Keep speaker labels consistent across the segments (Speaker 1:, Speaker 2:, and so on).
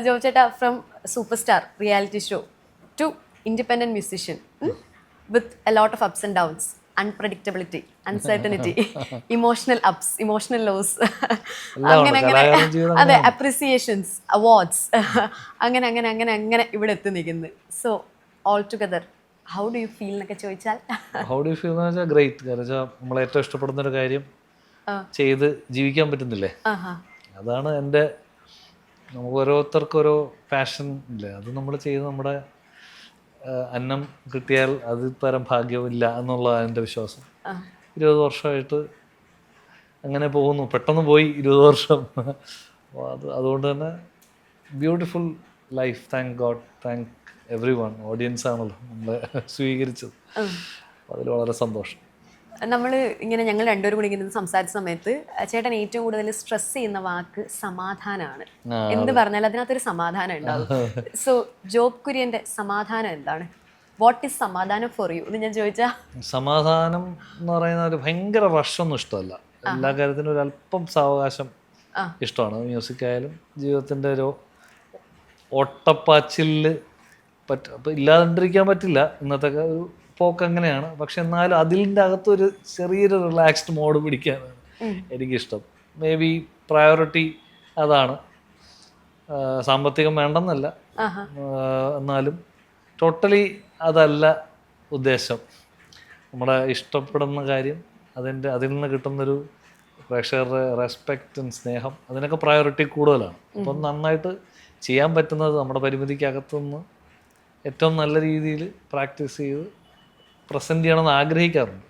Speaker 1: Job ചേട്ടാ, from super star reality show to independent musician with a lot of ups and downs, unpredictability, uncertainty, emotional ups, emotional lows, അങ്ങനെ അങ്ങനെ, അതെ, appreciations, awards, അങ്ങനെ അങ്ങനെ അങ്ങനെ അങ്ങനെ ഇവിടെ എത്തി നിൽക്കുന്നത്. So all together how do you feel എന്നൊക്കെ ചോദിച്ചാൽ,
Speaker 2: ഹൗ ഡു യു ഫീൽ എന്ന് വെച്ചാൽ ഗ്രേറ്റ്. കാരണം വെച്ചാൽ നമ്മൾ ഏറ്റവും ഇഷ്ടപ്പെടുന്ന ഒരു കാര്യം ചെയ്ത് ജീവിക്കാൻ പറ്റുന്നില്ലേ, അതാണ് എൻ്റെ. നമുക്ക് ഓരോരുത്തർക്കും ഓരോ പാഷൻ ഇല്ലേ, അത് നമ്മൾ ചെയ്ത് നമ്മുടെ അന്നം കിട്ടിയാൽ അതിൽ പരം ഭാഗ്യമില്ല എന്നുള്ളതാണ് എൻ്റെ വിശ്വാസം. 20 വർഷമായിട്ട് അങ്ങനെ പോകുന്നു, പെട്ടെന്ന് പോയി 20 വർഷം. അതുകൊണ്ട് തന്നെ beautiful life, thank God, thank every one. Audience ആണല്ലോ നമ്മളെ സ്വീകരിച്ചത്, അതിൽ വളരെ സന്തോഷം.
Speaker 1: നമ്മൾ ഇങ്ങനെ ഞങ്ങൾ രണ്ടുപേരും കൂടി ഇങ്ങനെ സംസാരിച്ച സമയത്ത് ചേട്ടൻ ഏറ്റവും കൂടുതൽ സ്ട്രെസ് ചെയ്യുന്ന വാക്ക് സമാധാനമാണ്. എന്ത് പറഞ്ഞാലും അതിനകത്തൊരു സമാധാനം ഉണ്ടാവും. സോ ജോബ് കുര്യന്റെ സമാധാനം എന്താണ്? വാട്ട് ഈസ് സമാധാനം ഫോർ യു എന്ന് ഞാൻ ചോദിച്ചാ?
Speaker 2: സമാധാനം എന്ന് പറയുന്ന ഒരു ഭയങ്കര റഷൊന്നും ഇഷ്ടമല്ല. എല്ലാ കാര്യത്തിനും ഒരു അല്പം സാവകാശം ഇഷ്ടമാണ്. മ്യൂസിക് ആയാലും ജീവിതത്തിൻ്റെ ഒരു ഓട്ടപ്പാച്ചില് ഇല്ലാതിരിക്കാൻ പറ്റില്ല. ഇന്നത്തെ ഒരു പോക്ക് അങ്ങനെയാണ്. പക്ഷെ എന്നാലും അതിൻ്റെ അകത്തൊരു ചെറിയൊരു റിലാക്സ്ഡ് മോഡ് പിടിക്കാനാണ് എനിക്കിഷ്ടം. മേ ബി പ്രയോറിറ്റി അതാണ്. സാമ്പത്തികം വേണ്ടെന്നല്ല, എന്നാലും ടോട്ടലി അതല്ല ഉദ്ദേശം. നമ്മുടെ ഇഷ്ടപ്പെടുന്ന കാര്യം, അതിൽ നിന്ന് കിട്ടുന്നൊരു പ്രേക്ഷകരുടെ റെസ്പെക്റ്റും സ്നേഹം, അതിനൊക്കെ പ്രയോറിറ്റി കൂടുതലാണ്. അപ്പം നന്നായിട്ട് ചെയ്യാൻ പറ്റുന്നത് നമ്മുടെ പരിമിതിക്കകത്തുനിന്ന് ഏറ്റവും നല്ല രീതിയിൽ പ്രാക്ടീസ് ചെയ്ത് പ്രസൻറ്റ് ചെയ്യണമെന്ന് ആഗ്രഹിക്കാറുണ്ട്.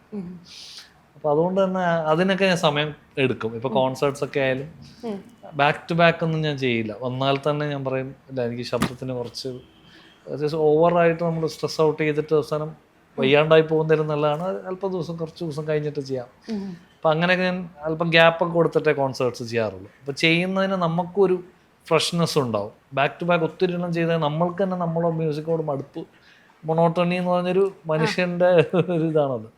Speaker 2: അപ്പോൾ അതുകൊണ്ട് തന്നെ അതിനൊക്കെ ഞാൻ സമയം എടുക്കും. ഇപ്പോൾ കോൺസേർട്സ് ഒക്കെ ആയാലും ബാക്ക് ടു ബാക്ക് ഒന്നും ഞാൻ ചെയ്യില്ല. വന്നാൽ തന്നെ ഞാൻ പറയും, ഇല്ല എനിക്ക് ശബ്ദത്തിന് കുറച്ച് ഓവറായിട്ട് നമ്മൾ സ്ട്രെസ് ഔട്ട് ചെയ്തിട്ട് അവസാനം വയ്യാണ്ടായി പോകുന്നതിലും നല്ലതാണ് അല്പം ദിവസം, കുറച്ച് ദിവസം കഴിഞ്ഞിട്ട് ചെയ്യാം. അപ്പം അങ്ങനെയൊക്കെ ഞാൻ അല്പം ഗ്യാപ്പൊക്കെ കൊടുത്തിട്ടേ കോൺസേർട്സ് ചെയ്യാറുള്ളൂ. അപ്പോൾ ചെയ്യുന്നതിന് നമുക്കൊരു ഫ്രഷ്നെസ് ഉണ്ടാവും. ബാക്ക് ടു ബാക്ക് ഒത്തിരി എണ്ണം ചെയ്താൽ നമ്മൾക്ക് തന്നെ നമ്മളെ മ്യൂസിക്കോട് മടുപ്പ്, മൊണോട്ടണി എന്ന് പറഞ്ഞൊരു മനുഷ്യൻ്റെ ഒരു ഇതാണത്.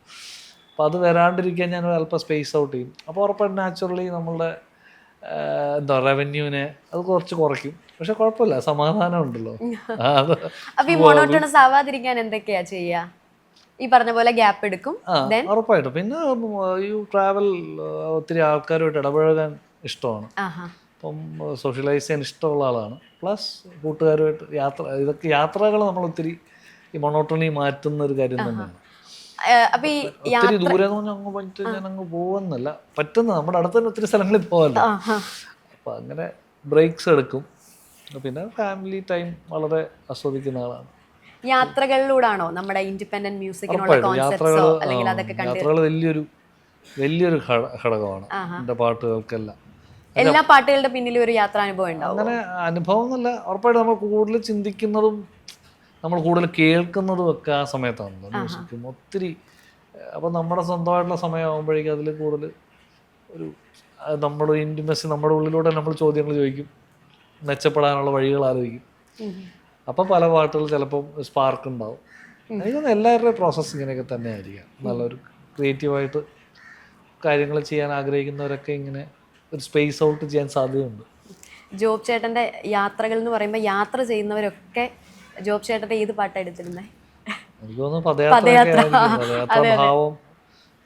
Speaker 2: അപ്പോൾ അത് വരാണ്ടിരിക്കാൻ ഞാൻ അല്പം സ്പേസ് ഔട്ട് ചെയ്യും. അപ്പോൾ ഉറപ്പായിട്ട് നാച്ചുറലി നമ്മളുടെ റവന്യൂവിനെ അത് കുറച്ച് കുറയ്ക്കും. പക്ഷെ കുഴപ്പമില്ല, സമാധാനം ഉണ്ടല്ലോ.
Speaker 1: അപ്പൊ ഈ മോണോട്ടോണസ് ആവാതിരിക്കാൻ എന്തൊക്കെയാ ചെയ്യാ? ഈ പറഞ്ഞ പോലെ ഗ്യാപ്പ് എടുക്കും.
Speaker 2: ഉറപ്പായിട്ടും. പിന്നെ ഈ ട്രാവൽ, ഒത്തിരി ആൾക്കാരുമായിട്ട് ഇടപഴകാൻ ഇഷ്ടമാണ്. അപ്പം സോഷ്യലൈസ് ചെയ്യാൻ ഇഷ്ടമുള്ള ആളാണ്. പ്ലസ് കൂട്ടുകാരുമായിട്ട് യാത്ര, ഇതൊക്കെ യാത്രകൾ നമ്മൾ ഒത്തിരി ഈ മൊണോട്ടണി മാറ്റുന്ന ഒരു കാര്യം തന്നെയാണ്. ഒത്തിരി ദൂരെ അങ്ങ് പോയിട്ട് ഞാൻ അങ്ങ് പോകുന്നല്ല, പറ്റുന്ന നമ്മുടെ അടുത്ത് തന്നെ ഒത്തിരി സ്ഥലങ്ങളിൽ പോകല്ലോ. അപ്പം അങ്ങനെ ബ്രേക്സ് എടുക്കും. പിന്നെ ഫാമിലി ടൈം വളരെ ആസ്വദിക്കുന്ന ആളാണ്.
Speaker 1: യാത്രകളിലൂടാണോ നമ്മുടെ ഇൻഡിപെൻഡന്റ് മ്യൂസിക്കിനുള്ള കോൺസെപ്റ്റ്സോ അല്ലെങ്കിൽ അതൊക്കെ കണ്ട്?
Speaker 2: യാത്രകൾ വലിയൊരു ഘടകമാണ് എൻ്റെ പാട്ടുകൾക്കെല്ലാം.
Speaker 1: എല്ലാ പാട്ടുകളുടെ പിന്നിലും ഒരു യാത്രാനുഭവം ഉണ്ടാവും.
Speaker 2: അങ്ങനെ അനുഭവം എന്നല്ല, ഉറപ്പായിട്ട് നമ്മൾ കൂടുതൽ ചിന്തിക്കുന്നതും നമ്മൾ കൂടുതൽ കേൾക്കുന്നതും ഒക്കെ ആ സമയത്താണല്ലോ മ്യൂസിക്കും ഒത്തിരി. അപ്പോൾ നമ്മുടെ സ്വന്തമായിട്ടുള്ള സമയമാകുമ്പോഴേക്കും അതിൽ കൂടുതൽ ഒരു നമ്മുടെ ഇൻറ്റിമസി, നമ്മുടെ ഉള്ളിലൂടെ നമ്മൾ ചോദ്യങ്ങൾ ചോദിക്കും, മെച്ചപ്പെടാനുള്ള വഴികൾ ആലോചിക്കും. അപ്പം പല പാട്ടുകൾ ചിലപ്പം സ്പാർക്ക് ഉണ്ടാവും. എനിക്കൊന്ന് എല്ലാവരുടെയും പ്രോസസ്സ് ഇങ്ങനെയൊക്കെ തന്നെ ആയിരിക്കാം. നല്ലൊരു ക്രിയേറ്റീവായിട്ട് കാര്യങ്ങൾ ചെയ്യാൻ ആഗ്രഹിക്കുന്നവരൊക്കെ ഇങ്ങനെ ഒരു സ്പേസ് ഔട്ട് ചെയ്യാൻ സാധ്യതയുണ്ട്.
Speaker 1: ജോബ് ചേട്ടൻ്റെ യാത്രകൾ എന്ന് പറയുമ്പോൾ യാത്ര ചെയ്യുന്നവരൊക്കെ ജോബ് ചേട്ടൻ്റെ ഏത് പാട്ടാണ് എടുത്തിരുന്നത്?
Speaker 2: എനിക്ക് തോന്നുന്നു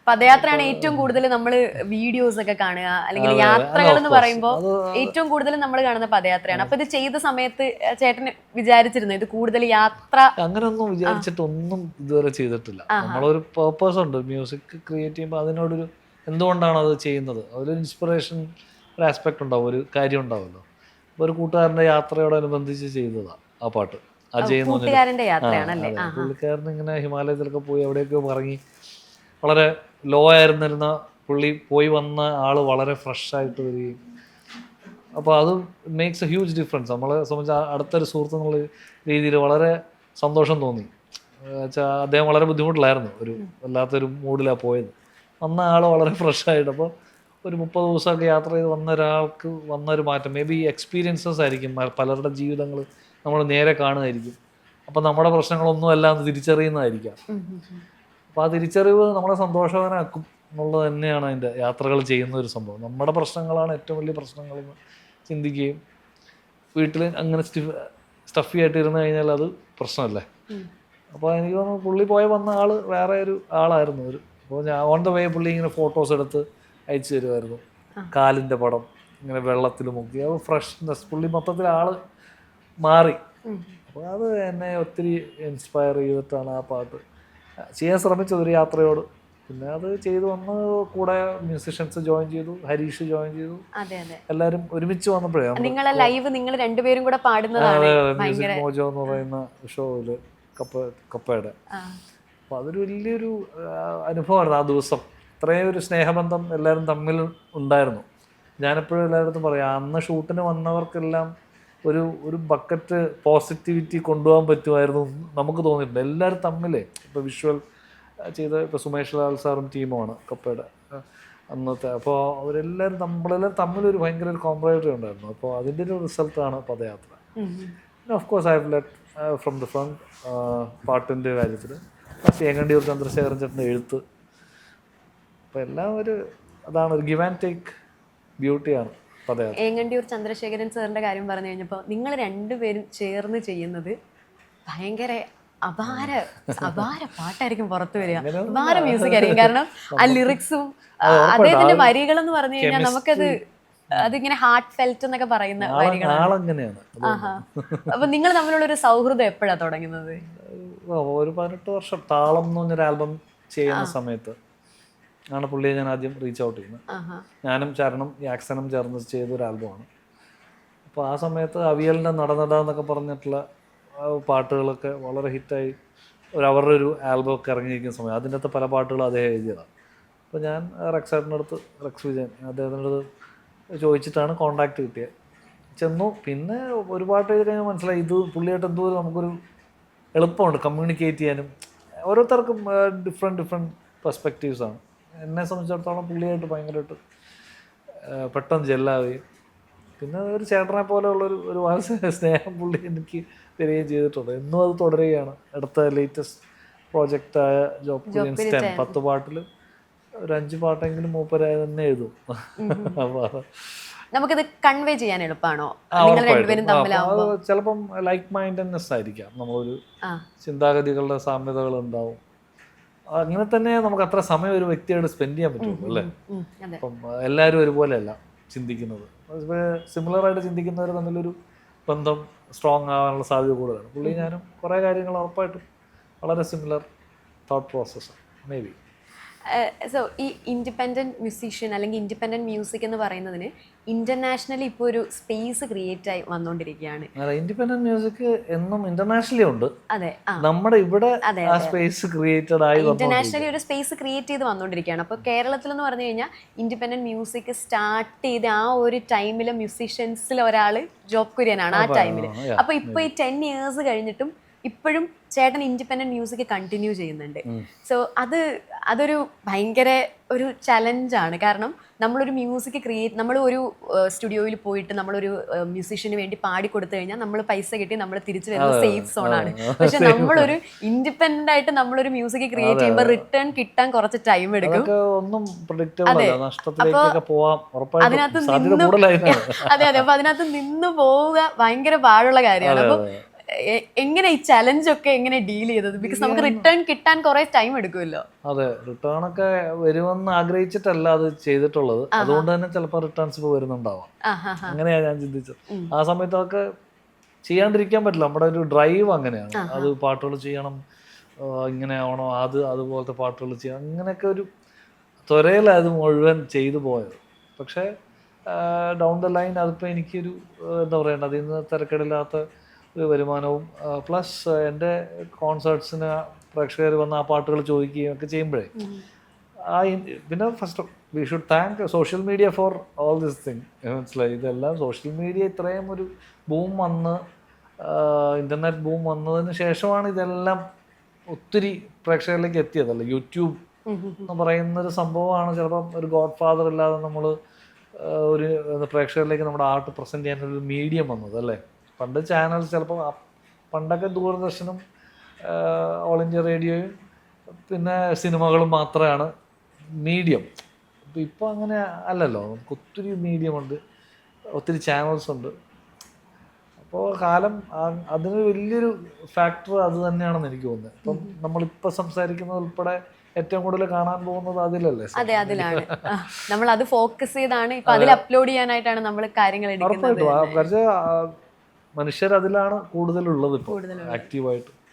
Speaker 1: പദയാത്രയാണ് ഏറ്റവും കൂടുതൽ നമ്മൾ വീഡിയോസ് ഒക്കെ കാണുക, അല്ലെങ്കിൽ യാത്രകൾ എന്ന് പറയുമ്പോൾ ഏറ്റവും കൂടുതൽ നമ്മൾ കാണുന്ന പദയാത്രയാണ്. അപ്പൊ ഇത് ചെയ്ത സമയത്ത് ചേട്ടന് വിചാരിച്ചിരുന്നു ഇത് കൂടുതൽ യാത്ര?
Speaker 2: അങ്ങനെയൊന്നും വിചാരിച്ചിട്ടൊന്നും ഇതുവരെ ചെയ്തിട്ടില്ല. നമ്മളൊരു പേർപ്പസ് ഉണ്ട് മ്യൂസിക് ക്രിയേറ്റ് ചെയ്യുമ്പോൾ, അതിനോടൊരു എന്തുകൊണ്ടാണ് അത് ചെയ്യുന്നത്, അതൊരു ഇൻസ്പിറേഷൻ, ഒരു ആസ്പെക്ട് ഉണ്ടാവും, ഒരു കാര്യം ഉണ്ടാവുമല്ലോ. അപ്പോൾ ഒരു കൂട്ടുകാരൻ്റെ യാത്രയോടനുബന്ധിച്ച് ചെയ്തതാണ് ആ പാട്ട്. അജയ് പുള്ളിക്കാരൻ ഇങ്ങനെ ഹിമാലയത്തിലൊക്കെ പോയി എവിടെയൊക്കെ ഇറങ്ങി, വളരെ ലോ ആയിരുന്നിരുന്ന പുള്ളി പോയി വന്ന ആൾ വളരെ ഫ്രഷായിട്ട് വരികയും, അപ്പോൾ അത് മേക്സ് എ ഹ്യൂജ് ഡിഫറൻസ്. നമ്മളെ സംബന്ധിച്ച് അടുത്തൊരു സുഹൃത്ത് എന്നുള്ള രീതിയിൽ വളരെ സന്തോഷം തോന്നി. വെച്ചാൽ അദ്ദേഹം വളരെ ബുദ്ധിമുട്ടിലായിരുന്നു, ഒരു വല്ലാത്തൊരു മൂഡിലാണ് പോയത്. വന്ന ആൾ വളരെ ഫ്രഷായിട്ട്, അപ്പോൾ ഒരു 30 ദിവസമൊക്കെ യാത്ര ചെയ്ത് വന്ന ഒരാൾക്ക് വന്നൊരു മാറ്റം, മേ ബി എക്സ്പീരിയൻസസ് ആയിരിക്കും, പലരുടെ ജീവിതങ്ങൾ നമ്മൾ നേരെ കാണുമായിരിക്കും. അപ്പം നമ്മുടെ പ്രശ്നങ്ങളൊന്നും അല്ലാന്ന് തിരിച്ചറിയുന്നതായിരിക്കാം. അപ്പോൾ ആ തിരിച്ചറിവ് നമ്മളെ സന്തോഷവാനാക്കും എന്നുള്ളത് തന്നെയാണ് അതിൻ്റെ യാത്രകൾ ചെയ്യുന്ന ഒരു സംഭവം. നമ്മുടെ പ്രശ്നങ്ങളാണ് ഏറ്റവും വലിയ പ്രശ്നങ്ങളെന്ന് ചിന്തിക്കുകയും വീട്ടിൽ അങ്ങനെ സ്റ്റഫി ആയിട്ട് ഇരുന്ന് കഴിഞ്ഞാൽ അത് പ്രശ്നമല്ലേ. അപ്പോൾ എനിക്ക് തോന്നുന്നു പുള്ളി വന്ന ആൾ വേറെ ഒരു ആളായിരുന്നു. അപ്പോൾ ഞാൻ ഓൺ ദ വേ പുള്ളി ഇങ്ങനെ ഫോട്ടോസ് എടുത്ത് അയച്ചു തരുമായിരുന്നു. കാലിൻ്റെ പടം ഇങ്ങനെ വെള്ളത്തിൽ മുക്കി, അത് ഫ്രഷ്നെസ്, പുള്ളി മൊത്തത്തിൽ ആൾ മാറി. അപ്പോൾ അത് എന്നെ ഒത്തിരി ഇൻസ്പയർ ചെയ്തിട്ടാണ് ആ പാട്ട് ചെയ്യാൻ ശ്രമിച്ചത് ഒരു യാത്രയോട്. പിന്നെ അത് ചെയ്തു വന്ന് കൂടെ മ്യൂസിഷ്യൻസ് ജോയിൻ ചെയ്തു, ഹരീഷ് ജോയിൻ ചെയ്തു, എല്ലാവരും ഒരുമിച്ച് വന്നപ്പോഴേ
Speaker 1: നിങ്ങളെ ലൈവ് നിങ്ങൾ രണ്ടുപേരും കൂടെ പാടുന്നതാണ്
Speaker 2: മ്യൂസിക് മോജോ എന്ന് പറയുന്ന ഷോയില് കപ്പയുടെ. അപ്പോൾ അതൊരു വലിയൊരു അനുഭവമായിരുന്നു ആ ദിവസം. ഇത്രയും ഒരു സ്നേഹബന്ധം എല്ലാവരും തമ്മിൽ ഉണ്ടായിരുന്നു. ഞാനെപ്പോഴും എല്ലായിടത്തും പറയാം, അന്ന് ഷൂട്ടിന് വന്നവർക്കെല്ലാം ഒരു ബക്കറ്റ് പോസിറ്റിവിറ്റി കൊണ്ടുപോകാൻ പറ്റുമായിരുന്നു നമുക്ക് തോന്നിയിട്ടുണ്ട്. എല്ലാവരും തമ്മിലേ ഇപ്പോൾ വിഷ്വൽ ചെയ്ത ഇപ്പോൾ സുമേഷ് ലാൽ സാറും ടീമുമാണ് കപ്പയുടെ അന്നത്തെ. അപ്പോൾ അവരെല്ലാവരും നമ്മളെല്ലാവരും തമ്മിലൊരു ഭയങ്കര ഒരു കോംപ്രമൈസറി ഉണ്ടായിരുന്നു. അപ്പോൾ അതിൻ്റെ ഒരു റിസൾട്ടാണ് പദയാത്ര. Of course I have led from the front പാട്ടിൻ്റെ കാര്യത്തിൽ ഏങ്ങണ്ടിയൂർ ചന്ദ്രശേഖരൻ ചേട്ടൻ്റെ എഴുത്ത്. അപ്പോൾ എല്ലാം അതാണ് ഒരു ഗിവ് ആൻഡ് ടേക്ക് ബ്യൂട്ടിയാണ് പദയാത്ര.
Speaker 1: ഏങ്ങണ്ടിയൂർ ചന്ദ്രശേഖരൻ സാറിൻ്റെ കാര്യം പറഞ്ഞു കഴിഞ്ഞപ്പോൾ നിങ്ങൾ രണ്ടുപേരും ചേർന്ന് ചെയ്യുന്നത് ഭയങ്കര അപാര പാട്ടായിരിക്കും പുറത്തു വരിക, അപാര മ്യൂസിക് ആയിരിക്കും. കാരണം ആ ലിറിക്സും അദ്ദേഹത്തിന്റെ വരികളെന്ന് പറഞ്ഞു കഴിഞ്ഞാൽ നമുക്കത് അതിങ്ങനെ ഹാർട്ട് ഫെൽറ്റ് എന്നൊക്കെ പറയുന്ന വരികളാണ്. അപ്പൊ നിങ്ങൾ തമ്മിലുള്ള ഒരു സൗഹൃദം എപ്പോഴാ തുടങ്ങുന്നത്?
Speaker 2: ഒരു 18 വർഷം. താളം എന്ന് പറഞ്ഞൊരു ആൽബം ചെയ്യുന്ന സമയത്ത് ആണ് പുള്ളിയെ ഞാൻ ആദ്യം റീച്ച് ഔട്ട് ചെയ്യുന്നത്. ഞാനും ചരണം യാക്സനും ചേർന്ന് ചെയ്തൊരു ആൽബമാണ്. അപ്പോൾ ആ സമയത്ത് അവിയലിൻ്റെ നടന്നടാന്നൊക്കെ പറഞ്ഞിട്ടുള്ള പാട്ടുകളൊക്കെ വളരെ ഹിറ്റായി അവരുടെ ഒരു ആൽബം ഒക്കെ ഇറങ്ങിയിരിക്കുന്ന സമയം അതിൻ്റെ അകത്ത് പല പാട്ടുകളും അദ്ദേഹം എഴുതിയതാണ്. അപ്പോൾ ഞാൻ റെക്സ് വിജയൻ അദ്ദേഹത്തിൻ്റെ അടുത്ത് ചോദിച്ചിട്ടാണ് കോണ്ടാക്ട് കിട്ടിയത്. ചെന്നു. പിന്നെ ഒരു പാട്ട് എഴുതി കഴിഞ്ഞാൽ മനസ്സിലായി ഇത് പുള്ളിയായിട്ട് എന്തോ നമുക്കൊരു എളുപ്പമുണ്ട് കമ്മ്യൂണിക്കേറ്റ് ചെയ്യാനും. ഓരോരുത്തർക്കും ഡിഫറെൻറ്റ് പെർസ്പെക്റ്റീവ്സാണ്. എന്നെ സംബന്ധിച്ചിടത്തോളം പുള്ളിയായിട്ട് ഭയങ്കരമായിട്ട് പെട്ടെന്ന് ജെല്ലാവുകയും പിന്നെ ഒരു ചേട്ടനെ പോലെയുള്ളൊരു സ്നേഹം പുള്ളി എനിക്ക് തരികയും ചെയ്തിട്ടുണ്ട്. എന്നും അത് തുടരുകയാണ്. അടുത്ത ലേറ്റസ്റ്റ് പ്രോജക്റ്റായ ജോബ് കുര്യൻസ് 10 10 പാട്ടിൽ ഒരു 5 പാട്ടെങ്കിലും മൂപ്പരായി തന്നെ എഴുതും. അപ്പോൾ
Speaker 1: നമുക്കിത് കൺവേ ചെയ്യാൻ എളുപ്പമാണോ?
Speaker 2: ചിലപ്പം ലൈക്ക് മൈൻഡ്നെസ് ആയിരിക്കാം, നമ്മളൊരു ചിന്താഗതികളുടെ സാമ്യതകൾ ഉണ്ടാവും. അങ്ങനെ തന്നെ നമുക്ക് അത്ര സമയം ഒരു വ്യക്തിയോട് സ്പെൻഡ് ചെയ്യാൻ പറ്റുള്ളൂ അല്ലേ. അപ്പം എല്ലാവരും ഒരുപോലെയല്ല ചിന്തിക്കുന്നത്. സിമിലറായിട്ട് ചിന്തിക്കുന്നവർ തമ്മിലൊരു ബന്ധം സ്ട്രോങ് ആവാനുള്ള സാധ്യത കൂടുതലാണ്. പുള്ളി ഞാനും കുറേ കാര്യങ്ങൾ ഉറപ്പായിട്ടും വളരെ സിമിലർ തോട്ട് പ്രോസസ്സാണ് മേ ബി.
Speaker 1: സോ ഈ ഇൻഡിപെൻഡൻറ്റ് മ്യൂസീഷ്യൻ അല്ലെങ്കിൽ ഇൻഡിപെൻഡൻറ്റ് മ്യൂസിക് എന്ന് പറയുന്നതിന് ഇന്റർനാഷണലി ഇപ്പോൾ ഒരു സ്പേസ് ക്രിയേറ്റ് ആയി വന്നുകൊണ്ടിരിക്കുകയാണ്.
Speaker 2: ഇൻഡിപെൻഡന്റ് മ്യൂസിക് എന്നും ഇന്റർനാഷണലി ഉണ്ട്.
Speaker 1: അതെ,
Speaker 2: നമ്മുടെ ഇവിടെ ആ സ്പേസ് ക്രിയേറ്റഡ് ആയി
Speaker 1: ഇന്റർനാഷണലി ഒരു സ്പേസ് ക്രിയേറ്റ് ചെയ്ത് വന്നുകൊണ്ടിരിക്കുകയാണ്. അപ്പോൾ കേരളത്തിൽ എന്ന് പറഞ്ഞു കഴിഞ്ഞാൽ ഇൻഡിപെൻഡൻറ്റ് മ്യൂസിക് സ്റ്റാർട്ട് ചെയ്ത് ആ ഒരു ടൈമിലെ മ്യൂസീഷ്യൻസിൽ ഒരാൾ ജോബ് കുര്യനാണ് ആ ടൈമിൽ. അപ്പോൾ ഇപ്പോൾ ഈ 10 years കഴിഞ്ഞിട്ടും ഇപ്പോഴും ചേട്ടൻ ഇൻഡിപെൻഡൻറ്റ് മ്യൂസിക് കണ്ടിന്യൂ ചെയ്യുന്നുണ്ട്. സോ അതൊരു ഭയങ്കര ഒരു ചലഞ്ചാണ്. കാരണം നമ്മളൊരു മ്യൂസിക് നമ്മൾ ഒരു സ്റ്റുഡിയോയിൽ പോയിട്ട് നമ്മളൊരു മ്യൂസീഷ്യന് വേണ്ടി പാടിക്കൊടുത്തു കഴിഞ്ഞാൽ നമ്മൾ പൈസ കിട്ടി നമ്മൾ തിരിച്ചു വരുന്ന സേഫ് സോണാണ്. പക്ഷെ നമ്മളൊരു ഇൻഡിപെൻഡന്റ് ആയിട്ട് നമ്മളൊരു മ്യൂസിക് ക്രിയേറ്റ് ചെയ്യുമ്പോൾ റിട്ടേൺ കിട്ടാൻ കുറച്ച് ടൈം എടുക്കും. അതിനകത്ത് അപ്പൊ അതിനകത്ത് നിന്ന് പോവുക ഭയങ്കര പാടുള്ള കാര്യമാണ്. അപ്പൊ എങ്ങനെ ഈ ചലഞ്ചൊക്കെ എങ്ങനെ ഡീൽ ചെയ്തത്? ബിക്കോസ് നമുക്ക് റിട്ടേൺ കിട്ടാൻ കുറെ ടൈം എടുക്കുമല്ലോ.
Speaker 2: അതെ, റിട്ടേൺ ഒക്കെ വരുമെന്ന് ആഗ്രഹിച്ചിട്ടല്ല അത് ചെയ്തിട്ടുള്ളത്. അതുകൊണ്ട് തന്നെ ചിലപ്പോൾ റിട്ടേൺസ് ഇപ്പോൾ വരുന്നുണ്ടാവാം. അങ്ങനെയാണ് ഞാൻ ചിന്തിച്ചത്. ആ സമയത്തൊക്കെ ചെയ്യാണ്ടിരിക്കാൻ പറ്റില്ല. നമ്മുടെ ഒരു ഡ്രൈവ് അങ്ങനെയാണ്. അത് പാട്ടുകൾ ചെയ്യണം, ഇങ്ങനെ ആവണോ, അതുപോലത്തെ പാട്ടുകൾ ചെയ്യണം, അങ്ങനെയൊക്കെ ഒരു ത്വരയിലത് മുഴുവൻ ചെയ്തു പോയത്. പക്ഷേ ഡൗൺ ദ ലൈൻ അതിപ്പോൾ എനിക്കൊരു എന്താ പറയണ്ടത്, അതിൽ നിന്ന് തിരക്കേടില്ലാത്ത ഒരു വരുമാനവും പ്ലസ് എൻ്റെ കോൺസേർട്സിന് പ്രേക്ഷകർ വന്ന് ആ പാട്ടുകൾ ചോദിക്കുകയും ഒക്കെ ചെയ്യുമ്പോഴേ പിന്നെ first we should thank social media for all this thing. മനസ്സിലായി, ഇതെല്ലാം സോഷ്യൽ മീഡിയ ഇത്രയും ഒരു ബൂം വന്ന് ഇൻ്റർനെറ്റ് ബൂം വന്നതിന് ശേഷമാണ് ഇതെല്ലാം ഒത്തിരി പ്രേക്ഷകരിലേക്ക് എത്തിയതല്ല. യൂട്യൂബ് എന്ന് പറയുന്നൊരു സംഭവമാണ് ചിലപ്പം ഒരു ഗോഡ് ഫാദർ ഇല്ലാതെ നമ്മൾ ഒരു പ്രേക്ഷകരിലേക്ക് നമ്മുടെ ആർട്ട് പ്രസൻറ്റ് ചെയ്യാനൊരു മീഡിയം വന്നത് അല്ലേ. പണ്ട് ചാനൽസ് ചിലപ്പോൾ പണ്ടൊക്കെ ദൂരദർശനും ഓൾ ഇന്ത്യ റേഡിയോയും പിന്നെ സിനിമകളും മാത്രമാണ് മീഡിയം. ഇപ്പോൾ അങ്ങനെ അല്ലല്ലോ, നമുക്ക് ഒത്തിരി മീഡിയം ഉണ്ട്, ഒത്തിരി ചാനൽസ് ഉണ്ട്. അപ്പോൾ കാലം അതിന് വലിയൊരു ഫാക്ടർ അത് തന്നെയാണെന്ന് എനിക്ക് തോന്നുന്നത്. ഇപ്പം നമ്മളിപ്പോൾ സംസാരിക്കുന്നത് ഉൾപ്പെടെ ഏറ്റവും കൂടുതൽ കാണാൻ പോകുന്നത് അതിലല്ലേ?
Speaker 1: അതെ, അതിലാണ്. നമ്മൾ അത് ഫോക്കസ് ചെയ്താണ് ഇപ്പൊ അതിൽ അപ്ലോഡ് ചെയ്യാനായിട്ടാണ് നമ്മൾ കാര്യങ്ങൾ എടുക്കുന്നത്.
Speaker 2: ഉറപ്പായിട്ടും. മനുഷ്യർ അതിലാണ് കൂടുതലുള്ളത് ഇപ്പോൾ ആക്റ്റീവായിട്ട്.